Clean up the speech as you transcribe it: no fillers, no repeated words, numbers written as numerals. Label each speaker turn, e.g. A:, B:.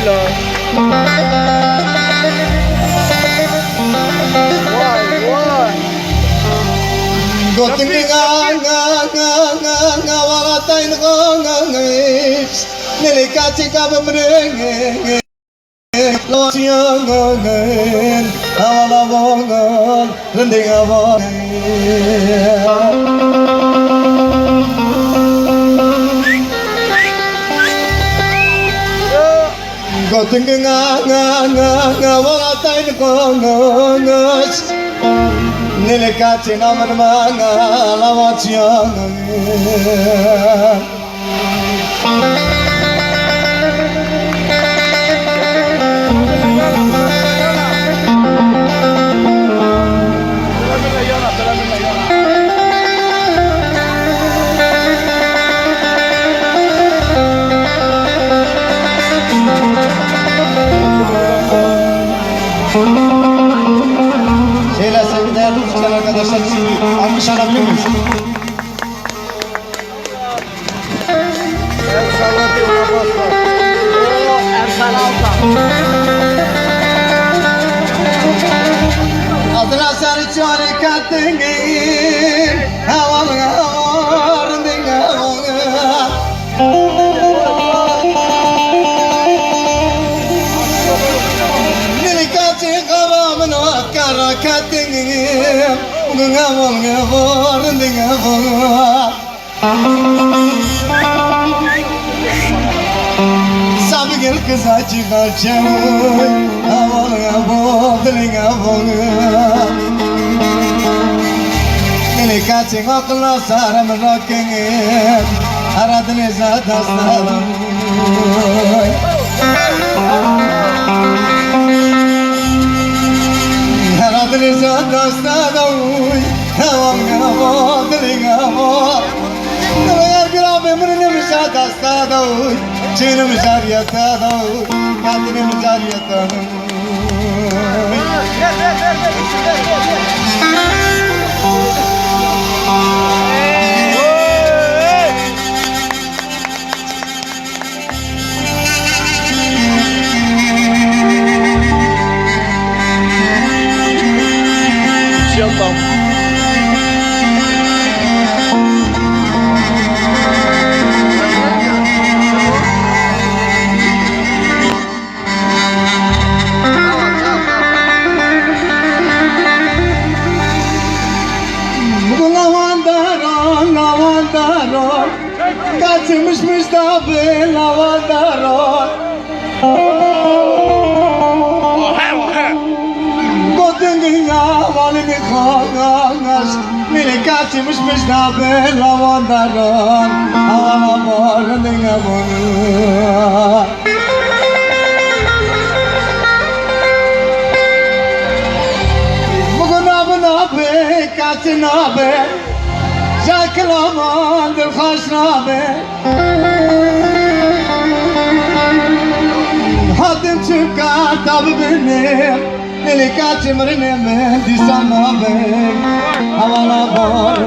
A: Öyle. Vay vay.
B: Gotin nga wala tay ngis Nilikachi ka bumring Lo siyang ngin Awala bongan Rending awang Gotin nga wala tay ngis Nilikachi na manmanga Lawa siyang ngin Şeyler sevgiler, güzel arkadaşlar için almış alabilir miyiz?
A: Ersan atıyor basma. Oo Ersan abla.
B: Adına sarı çare kattın Havalı havarın Nilikachi kavamına kara kattın Havarın Sabi gel kıza çıkaracağım Havalı havarın Nilikachi akla sarım rakın Aradını zaten sarım Aradını zaten sarım Havam havam diling havam Nalaya girabe mırne müsaade sarım Çiğne müsaade yatarım Kendine müsaade yatarım
A: Tamam.
B: Lavandaron Kaçmışmış da bir lavandaron Godun valimi kangas Beni kaçmışmış da bir lavandaron Havana varın dinle bunu Bugün abına be kaçına be Şarkılaman dil haşna be Hadim çıkar tabi benim Nilikachi mırne me disama be Havala var